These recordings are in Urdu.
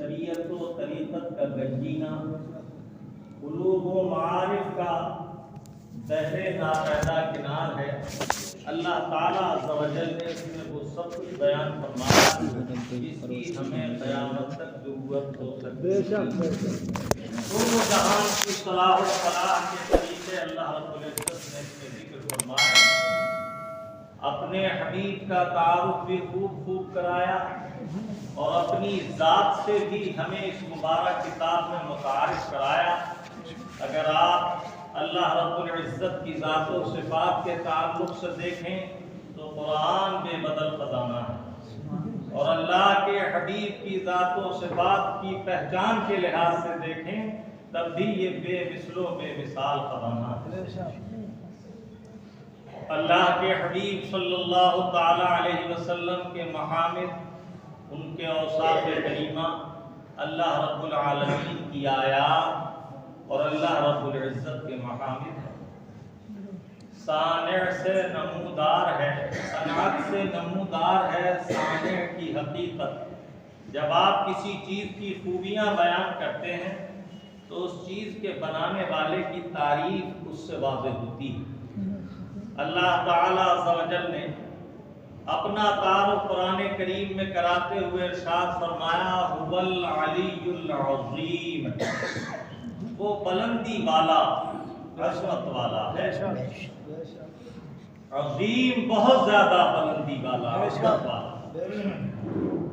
شریعت و طریقت کا گنجینہ، قلوب و معارف کا بحر ناپیدا کنار ہے۔ اللہ تعالیٰ عز و جل نے اس میں وہ سب کچھ بیان فرمایا جس کی ہمیں قیامت تک ضرورت ہو سکتی ہے۔ دونوں جہان کی صلاح و فلاح کے طریقے اللہ رب العزت نے اس میں ذکر فرمایا۔ اپنے حبیب کا تعارف بھی خوب کرایا اور اپنی ذات سے بھی ہمیں اس مبارک کتاب میں متعارف کرایا۔ اگر آپ اللہ رب العزت کی ذات و صفات کے تعلق سے دیکھیں تو قرآن بے بدل خزانہ ہے، اور اللہ کے حبیب کی ذات و صفات کی پہچان کے لحاظ سے دیکھیں تب بھی یہ بے مثل و بے مثال خزانہ ہے۔ اللہ کے حبیب صلی اللہ تعالی علیہ وسلم کے محامد، ان کے اوصاف کریمہ، اللہ رب العالمین کی آیات اور اللہ رب العزت کے محامد ہیں۔ صانع سے نمودار ہے، صنعت سے نمودار ہے صانع کی حقیقت۔ جب آپ کسی چیز کی خوبیاں بیان کرتے ہیں تو اس چیز کے بنانے والے کی تعریف اس سے واضح ہوتی ہے۔ اللہ تعالیٰ عز و جل نے اپنا تعارف قرآن کریم میں کراتے ہوئے ارشاد فرمایا هو العلی العظیم، وہ بلندی والا، عظمت والا ہے، عظیم، بہت زیادہ بلندی والا، عظمت والا۔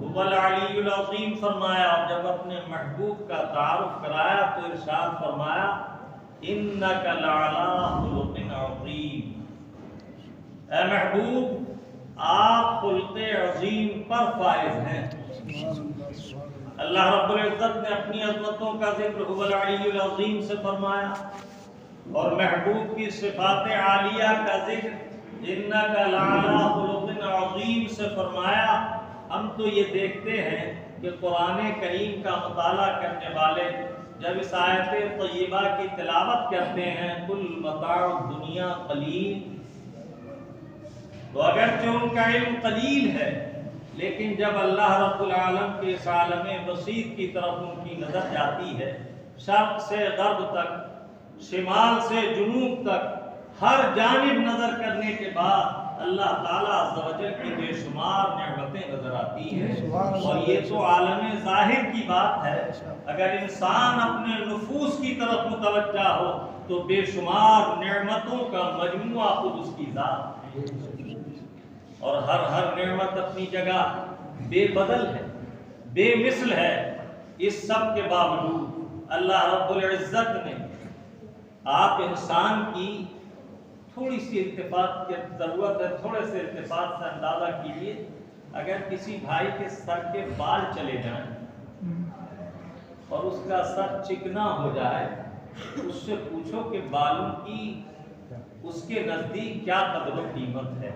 هو العلی العظیم فرمایا، اور جب اپنے محبوب کا تعارف کرایا تو ارشاد فرمایا انک لعلی خلق عظیم، اے محبوب آپ خلق عظیم پر فائز ہیں۔ اللہ رب العزت نے اپنی عظمتوں کا ذکر هو العلی العظیم سے فرمایا اور محبوب کی صفات عالیہ کا ذکر انک لعلی خلق عظیم سے فرمایا۔ ہم تو یہ دیکھتے ہیں کہ قرآن کریم کا مطالعہ کرنے والے جب اس آیت طیبہ کی تلاوت کرتے ہیں کل متاع الدنیا قلیل، تو اگرچہ ان کا علم قلیل ہے لیکن جب اللہ رب العالم کے اس عالم بسیط کی طرف ان کی نظر جاتی ہے، شرق سے غرب تک، شمال سے جنوب تک، ہر جانب نظر کرنے کے بعد اللہ تعالیٰ عز و جل کی بے شمار نعمتیں نظر آتی ہیں۔ اور یہ تو عالم ظاہر کی بات ہے، اگر انسان اپنے نفوس کی طرف متوجہ ہو تو بے شمار نعمتوں کا مجموعہ خود اس کی ذات ہے، اور ہر نعمت اپنی جگہ بے بدل ہے، بے مثل ہے۔ اس سب کے باوجود اللہ رب العزت نے آپ انسان کی تھوڑی سی التفات کی ضرورت ہے، تھوڑے سے التفات سے اندازہ کیجیے، اگر کسی بھائی کے سر کے بال چلے جائیں اور اس کا سر چکنا ہو جائے، اس سے پوچھو کہ بالوں کی اس کے نزدیک کیا قدر و قیمت ہے۔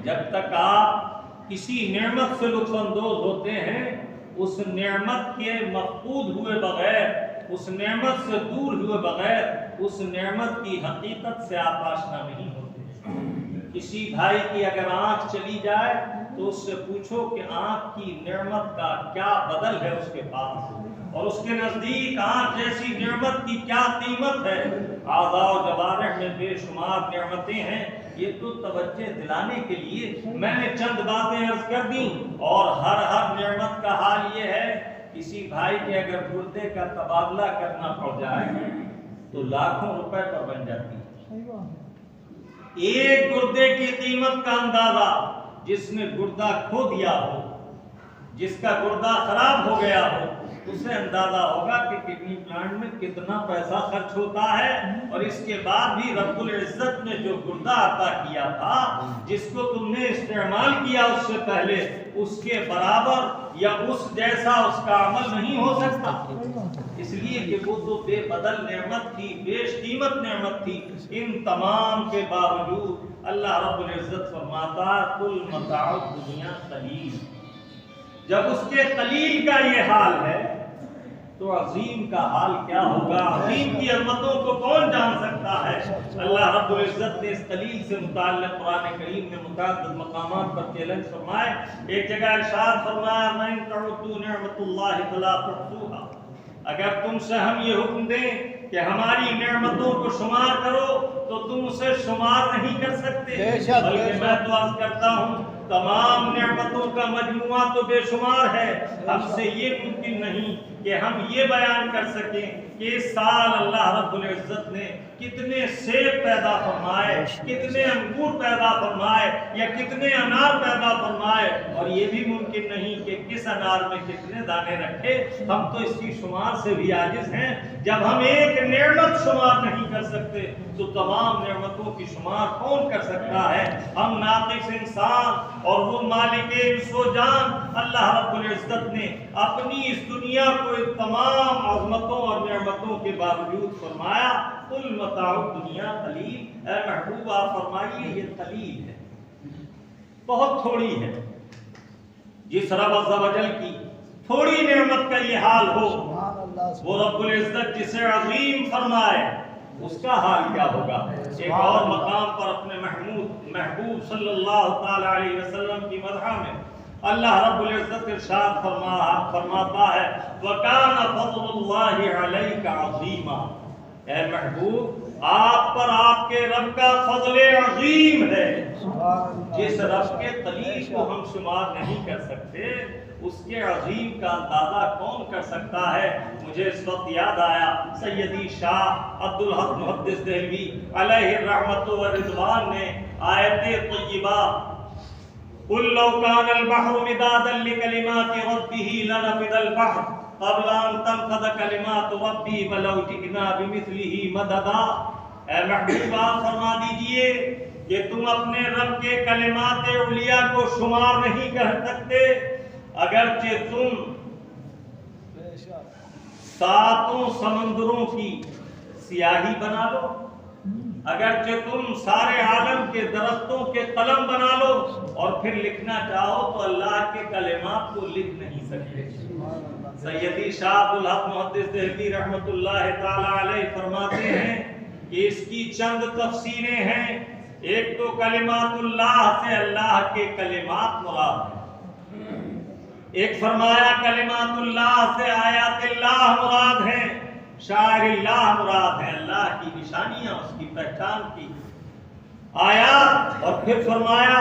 جب تک آپ کسی نعمت سے لطف اندوز ہوتے ہیں، اس نعمت کے مفقود ہوئے بغیر، اس نعمت سے دور ہوئے بغیر، اس نعمت کی حقیقت سے آپ آشنا نہیں ہوتے۔ کسی بھائی کی اگر آنکھ چلی جائے تو اس سے پوچھو کہ آنکھ کی نعمت کا کیا بدل ہے اس کے پاس، اور اس کے نزدیک آنکھ جیسی نعمت کی کیا قیمت ہے۔ اعضاء و جوارح میں بے شمار نعمتیں ہیں، یہ تو توجہ دلانے کے لیے میں نے چند باتیں عرض کر دیں، اور ہر نعمت کا حال یہ ہے کسی بھائی کے اگر گردے کا تبادلہ کرنا پڑ جائے تو لاکھوں روپے پر بن جاتی ہے۔ ایک گردے کی قیمت کا اندازہ جس نے گردہ کھو دیا ہو، جس کا گردہ خراب ہو گیا ہو، اسے اندازہ ہوگا کہ کڈنی پلانٹ میں کتنا پیسہ خرچ ہوتا ہے، اور اس کے بعد بھی رب العزت نے جو گردہ عطا کیا تھا، جس کو تم نے استعمال کیا اس سے پہلے، اس کے برابر یا اس جیسا اس کا عمل نہیں ہو سکتا، اس لیے کہ وہ تو بے بدل نعمت تھی، بیش قیمت نعمت تھی۔ ان تمام کے باوجود اللہ رب العزت فرماتا کل متاع الدنیا قلیل۔ جب اس کے قلیل کا یہ حال ہے تو عظیم کا حال کیا ہوگا؟ عظیم کی عظمتوں کو کون جان سکتا ہے؟ اللہ رب العزت نے اس قلیل سے متعلق قرآن کریم میں متعدد مقامات پر چیلنج فرمائے. ایک جگہ ارشاد فرمایا وَإِن تَعُدُّوا نِعْمَتَ اللَّهِ فَلَا تُحْصُوهَا، اگر تم سے ہم یہ حکم دیں کہ ہماری نعمتوں کو شمار کرو تو تم اسے شمار نہیں کر سکتے. بلکہ میں تو عرض کرتا ہوں تمام نعمتوں کا مجموعہ تو بے شمار ہے. ہم سے یہ ممکن نہیں کہ ہم یہ بیان کر سکیں کہ اس سال اللہ رب العزت نے کتنے سیب پیدا فرمائے، کتنے انگور پیدا فرمائے یا کتنے انار پیدا فرمائے، اور یہ بھی ممکن نہیں کہ کس انار میں کتنے دانے رکھے. ہم تو اس کی شمار سے بھی عاجز ہیں. جب ہم ایک نعمت شمار نہیں کر سکتے تو تمام نعمتوں کی شمار کون کر سکتا ہے؟ ہم ناقص انسان، اور وہ مالک انس و جان اللہ رب العزت نے اپنی اس دنیا کو تمام عظمتوں اور نعمتوں کے باوجود فرمایا قل متاع الدنیا قلیل. اے محبوب آپ فرمائیے یہ قلیل ہے، بہت تھوڑی ہے. جس رب عز و جل کی تھوڑی نعمت کا یہ حال ہو، وہ رب العزت جسے عظیم فرمائے اس کا حال کیا ہوگا؟ ایک اور مقام پر اپنے محبوب صلی اللہ تعالی علیہ وسلم کی مدح میں اللہ رب العزت ارشاد فرماتا ہے وَكَانَ فَضْلُ اللَّهِ عَلَيْكَ عَظِيمًا. اے محبوب آپ پر آپ کے رب کا فضل عظیم ہے. جس رب کے قلیل کو ہم شمار نہیں کر سکتے اس کے عظیم کا اندازہ کون کر سکتا ہے؟ مجھے اس وقت یاد آیا سیدی شاہ عبدالحق محدث دہلوی علیہ الرحمت والرضوان نے آیت طیبہ قُلْ لَوْ كَانَ الْبَحْرُ مِدَادًا لِكَلِمَاتِ رَبِّهِ لَنَفِدَ الْبَحْرُ قَبْلَ أَن تَنفَدَ كَلِمَاتُ رَبِّي وَلَوْ جِئْنَا بِمِثْلِهِ مَدَدًا. اے محبوب آپ فرما دیجئے کہ تم اپنے رب کے کلمات علیہ کو شمار نہیں کر سکتے اگرچہ تم ساتوں سمندروں کی سیاہی بنا لو، اگرچہ تم سارے عالم کے درختوں کے قلم بنا لو اور پھر لکھنا چاہو تو اللہ کے کلمات کو لکھ نہیں سکتے. سیدی شاہ عبدالحق محدث دہلوی رحمت اللہ تعالی علیہ فرماتے ہیں کہ اس کی چند تفسیریں ہیں. ایک تو کلمات اللہ سے اللہ کے کلمات مراد ہے، ایک فرمایا کلمات اللہ سے آیات اللہ مراد ہیں، شاعر اللہ مراد ہے، اللہ کی نشانیاں اس کی پہچان کی آیات، اور پھر فرمایا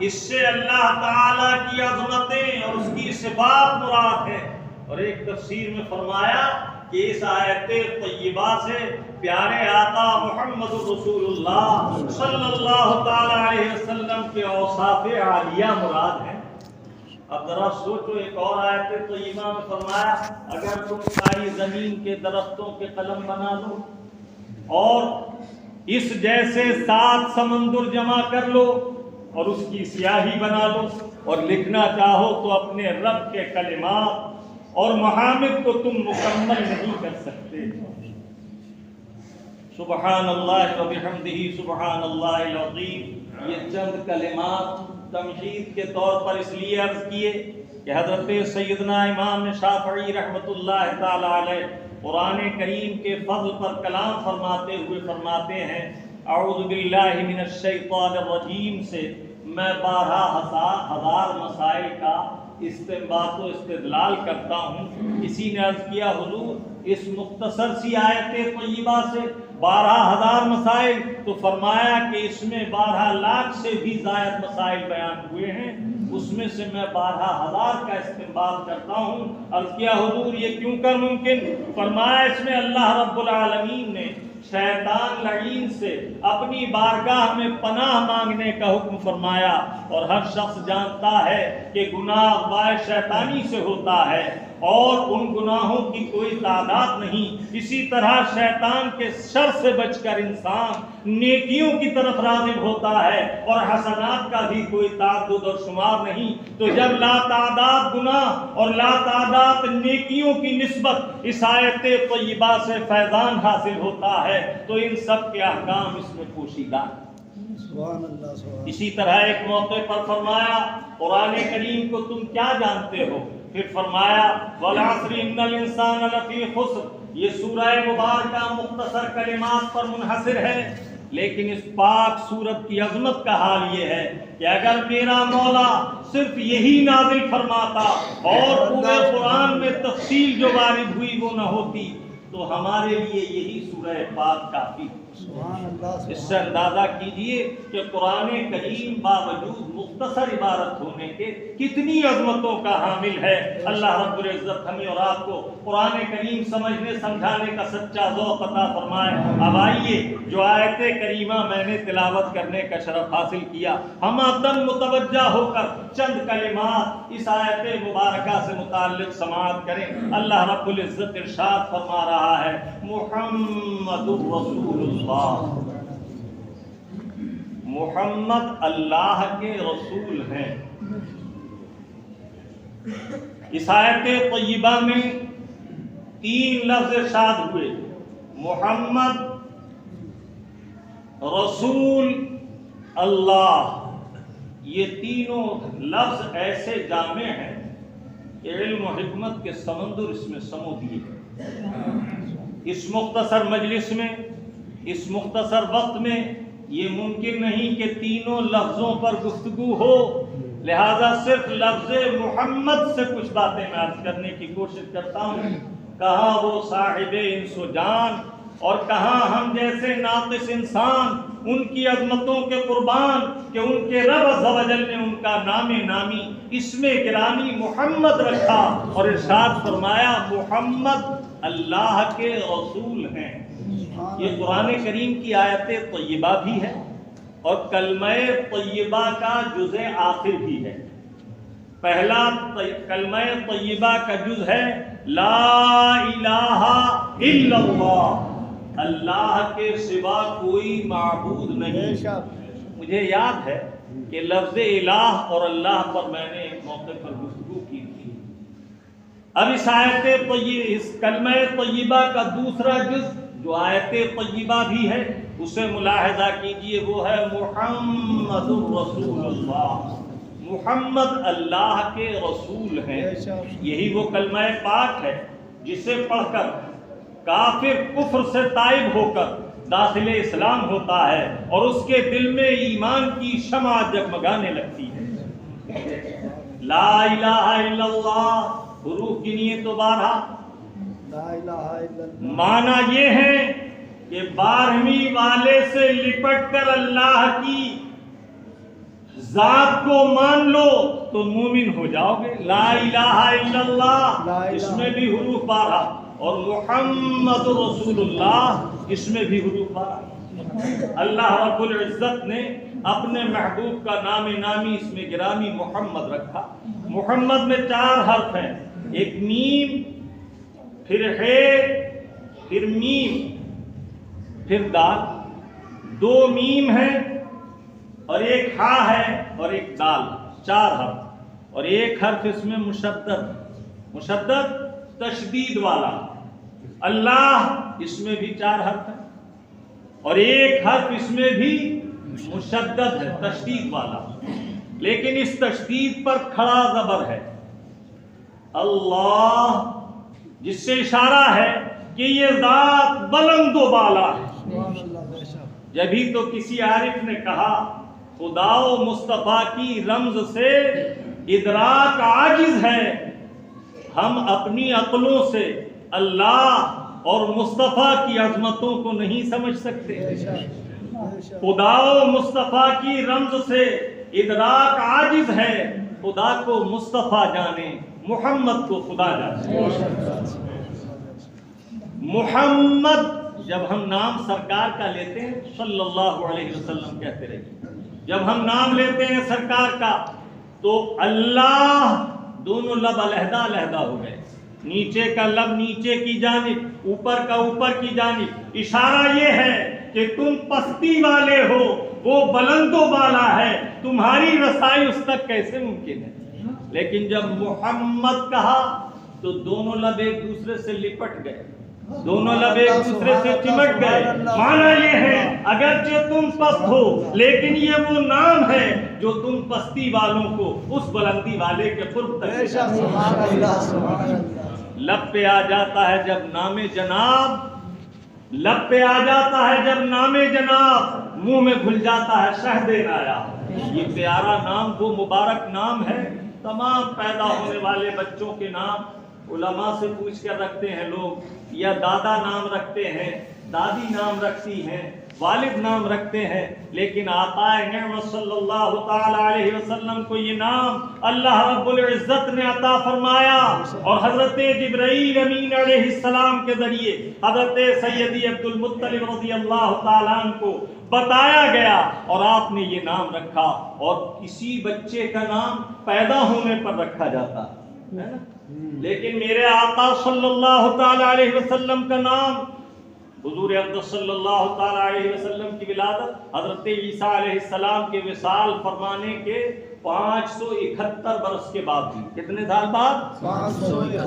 اس سے اللہ تعالی کی عظمتیں اور اس کی صفات مراد ہیں. اور ایک تفسیر میں فرمایا کہ اس آیت طیبہ سے پیارے آقا محمد رسول اللہ صلی اللہ تعالی علیہ وسلم کے اوصاف عالیہ مراد ہیں. اب ذرا سوچو، ایک اور آیت طیبہ میں فرمایا اگر تم ساری زمین کے درختوں کے قلم بنا لو اور اس جیسے 7 سمندر جمع کر لو اور اس کی سیاہی بنا لو اور لکھنا چاہو تو اپنے رب کے کلمات اور محامد کو تم مکمل نہیں کر سکتے. سبحان اللہ و بحمدہ سبحان اللہ العظیم. یہ چند کلمات تمہید کے طور پر اس لیے عرض کیے کہ حضرت سیدنا امام شافعی رحمت اللہ تعالی علیہ قرآن کریم کے فضل پر کلام فرماتے ہوئے فرماتے ہیں اعوذ باللہ من الشیطان الرجیم سے میں 12,000 مسائل کا استنباط و استدلال کرتا ہوں. کسی نے عرض کیا حضور اس مختصر سی آیت طیبہ سے 12,000 مسائل، تو فرمایا کہ اس میں 12 لاکھ سے بھی زائد مسائل بیان ہوئے ہیں، اس میں سے میں 12,000 کا استنباط کرتا ہوں. عرض کیا حضور یہ کیوں کر ممکن؟ فرمایا اس میں اللہ رب العالمین نے شیطان لعین سے اپنی بارگاہ میں پناہ مانگنے کا حکم فرمایا، اور ہر شخص جانتا ہے کہ گناہ باعث شیطانی سے ہوتا ہے اور ان گناہوں کی کوئی تعداد نہیں. اسی طرح شیطان کے شر سے بچ کر انسان نیکیوں کی طرف راغب ہوتا ہے اور حسنات کا بھی کوئی تعدد اور شمار نہیں. تو جب لا تعداد گناہ اور لا تعداد نیکیوں کی نسبت اس آیت طیبہ سے فیضان حاصل ہوتا ہے تو ان سب کے احکام اس میں پوشیدہ. اسی طرح ایک موقع پر فرمایا قرآن کریم کو تم کیا جانتے ہو؟ پھر فرمایا والعصر ان الانسان لفی خسر. یہ سورہ مبارکہ مختصر کلمات پر منحصر ہے، لیکن اس پاک سورت کی عظمت کا حال یہ ہے کہ اگر میرا مولا صرف یہی نازل فرماتا اور پورے قرآن میں تفصیل جو وارد ہوئی وہ نہ ہوتی تو ہمارے لیے یہی سورہ پاک کافی. اس سے اندازہ کیجئے کہ قرآن کریم باوجود مختصر عبارت ہونے کے کتنی عظمتوں کا حامل ہے. اللہ رب العزت ہمیں اور آپ کو قرآن کریم سمجھنے سمجھانے کا سچا ذوق عطا فرمائے. اب آئیے جو آیت کریمہ میں نے تلاوت کرنے کا شرف حاصل کیا، ہم عدم متوجہ ہو کر چند کلمات اس آیت مبارکہ سے متعلق سماعت کریں. اللہ رب العزت ارشاد فرما رہا ہے محمد رسول اللہ، محمد اللہ کے رسول ہیں. اس آیت طیبہ میں 3 لفظ ارشاد ہوئے، محمد، رسول، اللہ. یہ تینوں لفظ ایسے جامع ہیں کہ علم و حکمت کے سمندر اس میں سمو دیے. اس مختصر مجلس میں، اس مختصر وقت میں یہ ممکن نہیں کہ تینوں لفظوں پر گفتگو ہو، لہذا صرف لفظ محمد سے کچھ باتیں میں عرض کرنے کی کوشش کرتا ہوں. کہاں وہ صاحب انس و جان اور کہاں ہم جیسے ناقص انسان ان کی عظمتوں کے قربان کہ ان کے رب عز و جل نے ان کا نام نامی اسم گرامی محمد رکھا اور ارشاد فرمایا محمد اللہ کے رسول ہیں. یہ قرآن کریم کی آیت طیبہ بھی ہے اور کلمہ طیبہ کا جز آخر بھی ہے. پہلا کلمہ طیبہ کا جز ہے لا الہ الا اللہ، اللہ کے سوا کوئی معبود نہیں. مجھے یاد ہے کہ لفظ الہ اور اللہ پر میں نے ایک موقع پر گفتگو کی تھی. اب اس آیت طیبہ، اس کلمہ طیبہ کا دوسرا جز جو آیت طیبہ بھی ہے اسے ملاحظہ کیجئے، وہ ہے محمد رسول اللہ. محمد اللہ کے رسول ہیں. یہی وہ کلمہ پاک ہے جسے پڑھ کر کافر کفر سے تائب ہو کر داخل اسلام ہوتا ہے اور اس کے دل میں ایمان کی شمع جگمگانے لگتی ہے. لا الہ الا اللہ، حروف گنیے تو 12. معنی یہ ہے کہ 12ویں والے سے لپٹ کر اللہ کی ذات کو مان لو تو مومن ہو جاؤ گے. لا الہ الا اللہ اس میں بھی حروف 12 اور محمد رسول اللہ اس میں بھی حروف 12. اللہ رب العزت نے اپنے محبوب کا نام نامی اس میں گرامی محمد رکھا. محمد میں 4 حرف ہیں، ایک میم، پھر ہے، پھر میم، پھر دال. 2 میم ہیں اور ایک ہا ہے اور ایک دال، 4 حرف. اور ایک حرف اس میں مشدد تشدید والا. اللہ اس میں بھی 4 حرف ہیں اور ایک حرف اس میں بھی مشدد ہے تشدید والا، لیکن اس تشدید پر کھڑا زبر ہے. اللہ، جس سے اشارہ ہے کہ یہ ذات بلند و بالا ہے. جبھی تو کسی عارف نے کہا خدا و مصطفیٰ کی رمز سے ادراک عاجز ہے، ہم اپنی عقلوں سے اللہ اور مصطفیٰ کی عظمتوں کو نہیں سمجھ سکتے. خدا و مصطفیٰ کی رمز سے ادراک عاجز ہے، خدا کو مصطفیٰ جانے، محمد کو خدا جانے. محمد جب ہم نام سرکار کا لیتے ہیں صلی اللہ علیہ وسلم کہتے رہیے، جب ہم نام لیتے ہیں سرکار کا تو اللہ، دونوں لب علیحدہ علیحدہ ہو گئے. نیچے کا لب نیچے کی جانب، اوپر کا اوپر کی جانب. اشارہ یہ ہے کہ تم پستی والے ہو، وہ بلند و بالا ہے، تمہاری رسائی اس تک کیسے ممکن ہے. لیکن جب محمد کہا تو دونوں لب ایک دوسرے سے لپٹ گئے. دونوں لب ایک دوسرے سے چمٹ گئے. معنی یہ ہے اگرچہ تم پست ہو لیکن یہ وہ نام ہے جو تم پستی والوں کو اس بلندی والے کے قرب تک لے جاتا ہے. لب پہ آ جاتا ہے جب نام جناب، لب پہ آ جاتا ہے جب نام جناب، منہ میں گھل جاتا ہے شہد نایاب. یہ پیارا نام وہ مبارک نام ہے. تمام پیدا ہونے والے بچوں کے نام علماء سے پوچھ کر رکھتے ہیں لوگ، یا دادا نام رکھتے ہیں، دادی نام رکھتی ہیں، والد نام رکھتے ہیں، لیکن آقا نعمت صلی اللہ تعالی علیہ وسلم کو یہ نام اللہ رب العزت نے عطا فرمایا اور حضرت جبرائیل امین علیہ السلام کے ذریعے حضرت سیدی عبد المطلب رضی اللہ تعالیٰ عنہ کو بتایا گیا اور آپ نے یہ نام رکھا. اور کسی بچے کا نام پیدا ہونے پر رکھا جاتا ہے نا، لیکن میرے آقا صلی اللہ تعالی علیہ وسلم کا نام، حضور اقدس صلی اللہ تعالی علیہ وسلم کی ولادت حضرت عیسیٰ علیہ السلام کے وصال فرمانے کے 571 برس کے بعد ہوئی. کتنے سال بعد؟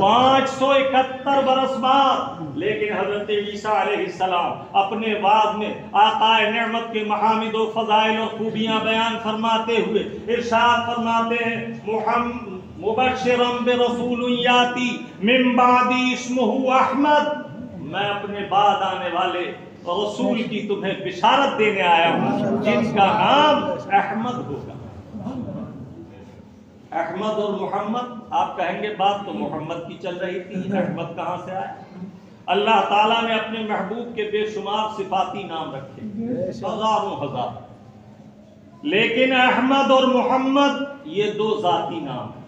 571 برس بعد. لیکن حضرت عیسیٰ علیہ السلام اپنے بعد میں آقا نعمت کے محامد و فضائل اور خوبیاں بیان فرماتے ہوئے ارشاد فرماتے ہیں، محمد مبشرا برسول یاتی من بعدی اسمہ احمد، میں اپنے بعد آنے والے رسول کی تمہیں بشارت دینے آیا ہوں جن کا نام احمد ہوگا. احمد اور محمد، آپ کہیں گے بات تو محمد کی چل رہی تھی، احمد کہاں سے آیا؟ اللہ تعالیٰ نے اپنے محبوب کے بے شمار صفاتی نام رکھے، ہزاروں ہزار، لیکن احمد اور محمد یہ دو ذاتی نام ہیں.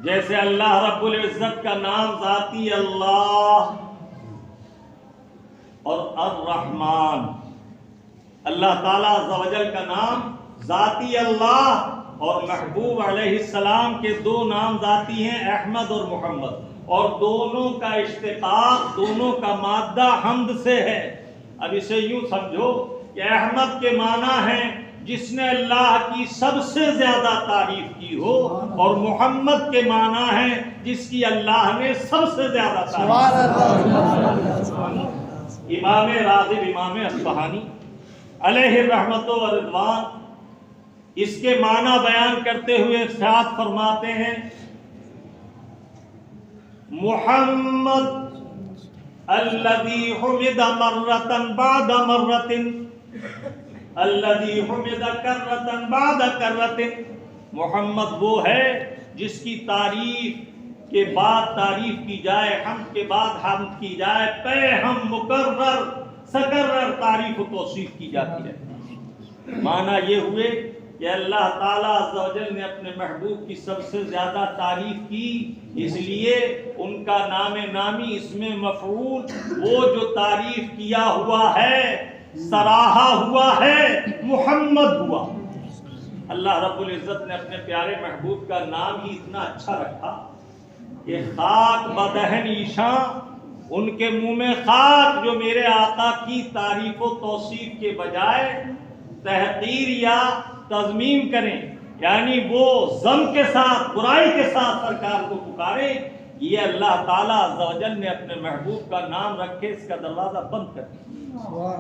جیسے اللہ رب العزت کا نام ذاتی اللہ اور الرحمن، اللہ تعالیٰ عز و جل کا نام ذاتی اللہ اور محبوب علیہ السلام کے دو نام ذاتی ہیں احمد اور محمد، اور دونوں کا اشتقاق، دونوں کا مادہ حمد سے ہے. اب اسے یوں سمجھو کہ احمد کے معنی ہیں جس نے اللہ کی سب سے زیادہ تعریف کی ہو، اور محمد کے معنی ہیں جس کی اللہ نے سب سے زیادہ تعریف کی. امام راغب امام اصفہانی علیہ الرحمت و رضوان اس کے معنی بیان کرتے ہوئے ارشاد فرماتے ہیں، محمد الذی حمد مرۃ بعد مرۃ الذی حمد کرۃ بعد کرۃ. محمد وہ ہے جس کی تعریف کے بعد تعریف کی جائے، حمد کے بعد حمد کی جائے، پہ ہم مکرر سکرر تعریف و توصیف کی جاتی ہے. معنی یہ ہوئے کہ اللہ تعالیٰ عز و جل نے اپنے محبوب کی سب سے زیادہ تعریف کی، اس لیے ان کا نام نامی اسم مفعول وہ جو تعریف کیا ہوا ہے، سراہا ہوا ہے، محمد ہوا. اللہ رب العزت نے اپنے پیارے محبوب کا نام ہی اتنا اچھا رکھا کہ خاک بدہن ایشاں، ان کے منہ میں خاک جو میرے آقا کی تعریف و توصیف کے بجائے تحقیر یا تضمیم کریں، یعنی وہ ذم کے ساتھ، برائی کے ساتھ سرکار کو پکارے، یہ اللہ تعالیٰ عز و جل نے اپنے محبوب کا نام رکھے اس کا دروازہ بند کر دیا.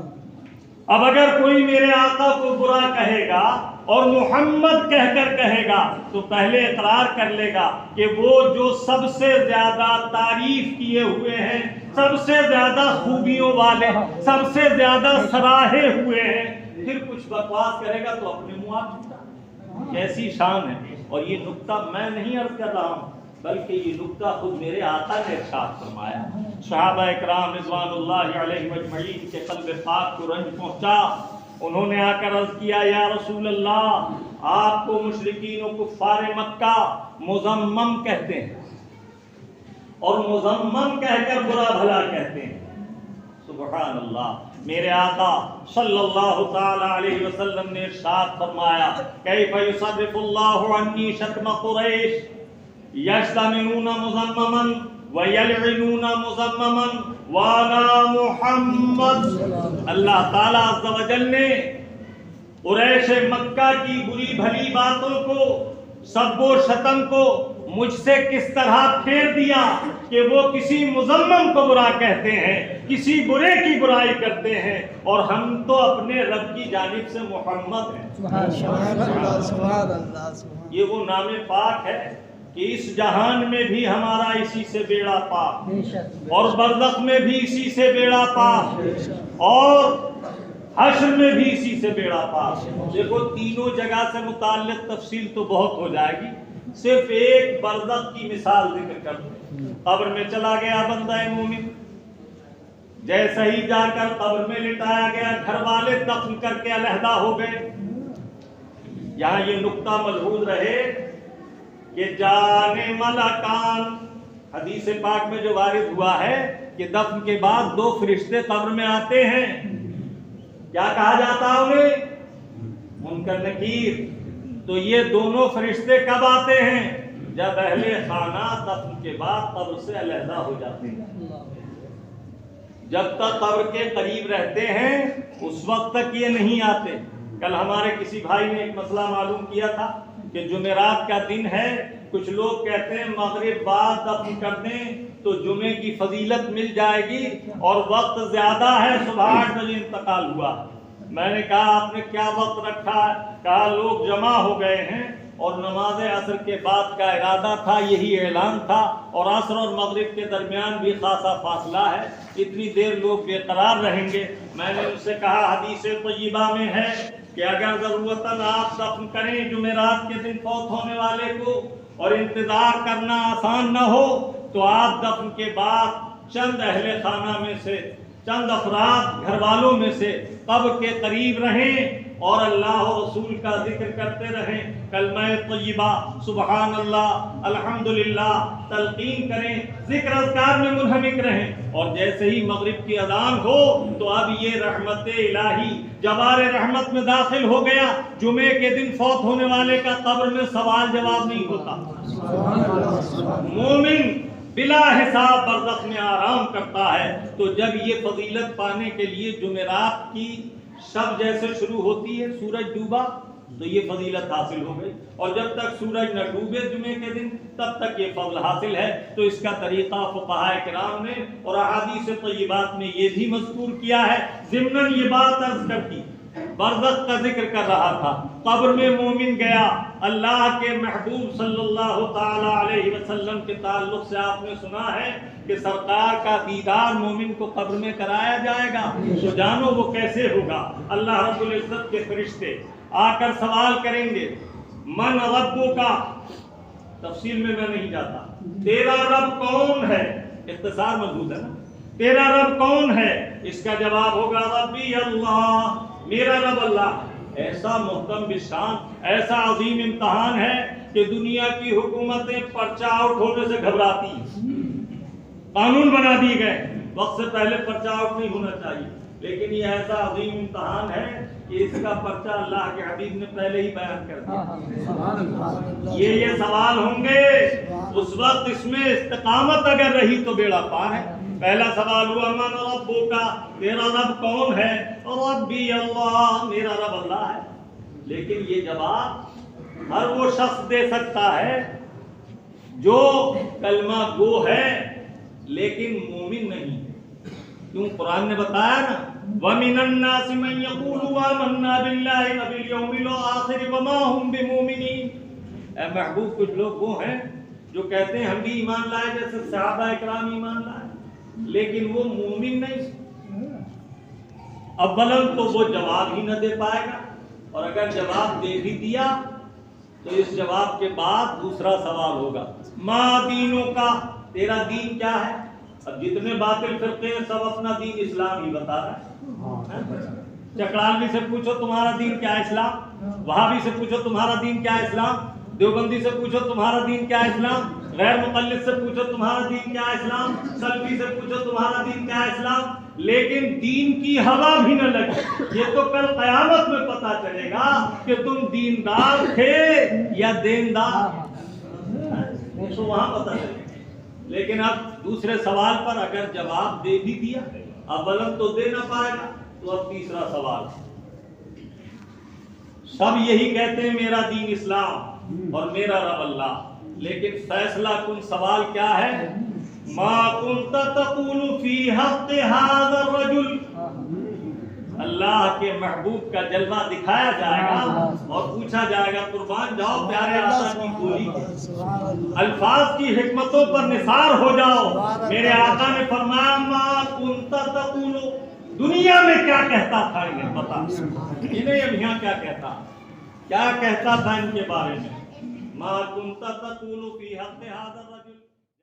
اب اگر کوئی میرے آقا کو برا کہے گا اور محمد کہہ کر کہے گا تو پہلے اقرار کر لے گا کہ وہ جو سب سے زیادہ تعریف کیے ہوئے ہیں، سب سے زیادہ خوبیوں والے، سب سے زیادہ سراہے ہوئے ہیں، پھر کچھ بکواس کرے گا تو اپنے منہ آپ چھوٹا. کیسی شان ہے. اور یہ نقطہ میں نہیں عرض کر رہا ہوں بلکہ یہ نقطہ خود میرے آقا نے ارشاد فرمایا. صحابہ اکرام رضوان اللہ علیہ مجمعین کے قلب پاک کو رنج پہنچا. انہوں نے آ کر عرض کیا، یا رسول اللہ، آپ کو مشرکین و کفار مکہ مذمم کہتے ہیں اور مذمم کہہ کر برا بھلا کہتے ہیں. سبحان اللہ. میرے آقا صلی اللہ تعالی علیہ وسلم نے ارشاد فرمایا، کیف یصرف اللہ عنی شتم قریش یجتمعون مذمما ویلعنون مذمما وانا محمد. اللہ تعالیٰ عز و جل نے قریش مکہ کی بری بھلی باتوں کو سب و شتم کو مجھ سے کس طرح پھیر دیا کہ وہ کسی مذمم کو برا کہتے ہیں، کسی برے کی برائی کرتے ہیں، اور ہم تو اپنے رب کی جانب سے محمد ہیں۔ سبحان اللہ، سبحان اللہ، سبحان یہ وہ نام پاک ہے کہ اس جہان میں بھی ہمارا اسی سے بیڑا پاک، اور برزخ میں بھی اسی سے بیڑا پاک، اور حشر میں بھی اسی سے بیڑا پاک۔ دیکھو تینوں جگہ سے متعلق تفصیل تو بہت ہو جائے گی، صرف ایک برزخ کی مثال ذکر کر دیں۔ قبر میں چلا گیا بندہ مومن، جیسا ہی جا کر قبر میں لٹایا گیا، گھر والے دفن کر کے علیحدہ ہو گئے۔ یہاں یہ نقطہ ملحوظ رہے کہ جانے ملکان، حدیث پاک میں جو وارد ہوا ہے کہ دفن کے بعد دو فرشتے قبر میں آتے ہیں، کیا کہا جاتا انہیں؟ منکر نکیر۔ تو یہ دونوں فرشتے کب آتے ہیں؟ جب اہل خانہ دفن کے بعد قبر سے علیحدہ ہو جاتے ہیں۔ جب تک قبر کے قریب رہتے ہیں اس وقت تک یہ نہیں آتے۔ کل ہمارے کسی بھائی نے ایک مسئلہ معلوم کیا تھا کہ جمعرات کا دن ہے، کچھ لوگ کہتے ہیں مغرب بعد دفن کر دیں تو جمعے کی فضیلت مل جائے گی، اور وقت زیادہ ہے، صبح 8 بجے انتقال ہوا۔ میں نے کہا آپ نے کیا وقت رکھا ہے؟ کہا لوگ جمع ہو گئے ہیں اور نماز عصر کے بعد کا ارادہ تھا، یہی اعلان تھا، اور عصر اور مغرب کے درمیان بھی خاصا فاصلہ ہے، اتنی دیر لوگ بے قرار رہیں گے۔ میں نے ان سے کہا حدیث طیبہ میں ہے کہ اگر ضرورتاً آپ دفن کریں جمعرات کے دن فوت ہونے والے کو، اور انتظار کرنا آسان نہ ہو، تو آپ دفن کے بعد چند اہل خانہ میں سے چند افراد گھر والوں میں سے قبر کے قریب رہیں اور اللہ و رسول کا ذکر کرتے رہیں، کلمہ طیبہ سبحان اللہ الحمدللہ تلقین کریں، ذکر اذکار میں منہمک رہیں، اور جیسے ہی مغرب کی اذان ہو تو اب یہ رحمت الہی جوار رحمت میں داخل ہو گیا۔ جمعے کے دن فوت ہونے والے کا قبر میں سوال جواب نہیں ہوتا، مومن بلا حساب برزخ میں آرام کرتا ہے۔ تو جب یہ فضیلت پانے کے لیے جمعرات کی شب جیسے شروع ہوتی ہے، سورج ڈوبا تو یہ فضیلت حاصل ہو گئی، اور جب تک سورج نہ ڈوبے جمعے کے دن تب تک یہ فضل حاصل ہے۔ تو اس کا طریقہ فقہائے کرام نے اور احادیث طیبات میں یہ بھی مذکور کیا ہے۔ ضمناً یہ بات عرض کرتی، برزخ کا ذکر کر رہا تھا، قبر میں مومن گیا، اللہ کے محبوب صلی اللہ تعالی علیہ وسلم کے تعلق سے آپ نے سنا ہے کہ سرکار کا دیدار مومن کو قبر میں کرایا جائے گا، تو جانو وہ کیسے ہوگا۔ اللہ رب العزت کے فرشتے آ کر سوال کریں گے، من ربک، تفصیل میں نہیں جاتا، تیرا رب کون ہے؟ اختصار موجود ہے نا، تیرا رب کون ہے؟ اس کا جواب ہوگا ربی اللہ، میرا رب اللہ۔ ایسا محتم بشان، ایسا عظیم امتحان ہے کہ دنیا کی حکومتیں پرچہ آؤٹ ہونے سے گھبراتی ہیں، قانون بنا دیے گئے وقت سے پہلے پرچہ آؤٹ نہیں ہونا چاہیے، لیکن یہ ایسا عظیم امتحان ہے کہ اس کا پرچہ اللہ کے حبیب نے پہلے ہی بیان کر دیا۔ یہ سوال ہوں گے، اس وقت اس میں استقامت اگر رہی تو بیڑا پار ہے۔ پہلا سوال ہوا من ربک، تیرا رب کون ہے؟ ربی اللہ، میرا رب اللہ ہے۔ لیکن یہ جواب ہر وہ شخص دے سکتا ہے جو کلمہ گو ہے لیکن مومن نہیں ہے، کیوں؟ قرآن نے بتایا نا وَمِنَ النَّاسِ مَن يَقُولُ آمَنَّا بِاللَّهِ وَبِالْيَوْمِ الْآخِرِ وَمَا هُمْ بِمُؤْمِنِينَ۔ اے محبوب، کچھ لوگ وہ ہیں جو کہتے ہیں ہم بھی ایمان لائے جیسے صحابہ اکرام ایمان لائے، لیکن وہ مومن نہیں۔ اولاً تو وہ جواب ہی نہ دے پائے گا، اور اگر جواب دے بھی دیا تو اس جواب کے بعد دوسرا سوال ہوگا ما دینوں کا، تیرا دین کیا ہے؟ اب جتنے باطل فرقے ہیں سب اپنا دین اسلام ہی بتا رہا ہے۔ چکرالوی سے پوچھو تمہارا دین کیا اسلام، وہابی سے پوچھو تمہارا دین کیا اسلام، دیوبندی سے پوچھو تمہارا دین کیا اسلام، غیر مقلد سے پوچھو تمہارا دین کیا اسلام، سلفی سے پوچھو تمہارا دین کیا اسلام، لیکن دین کی ہوا بھی نہ لگے۔ یہ تو کل قیامت میں پتا چلے گا کہ تم دیندار تھے یا دیندار، تو وہاں پتا چلے گا۔ لیکن اب دوسرے سوال پر اگر جواب دے بھی دیا، اولاً تو دے نہ پائے گا، تو اب تیسرا سوال، سب یہی کہتے ہیں میرا دین اسلام، اور میرا رب اللہ. لیکن فیصلہ کن سوال کیا ہے؟ ما كنت تقول في حق هذا الرجل. اللہ کے محبوب کا جلوہ دکھایا جائے گا اور پوچھا جائے گا قربان جاؤ پیارے آقا کی گولی الفاظ کی حکمتوں پر نثار ہو جاؤ. میرے آقا نے فرمایا ما كنت تقول. دنیا میں کیا کہتا تھا انہیں بتا, انہیں اب یہاں کیا کہتا تھا ان کے بارے میں. ما كنت تقول في حق هذا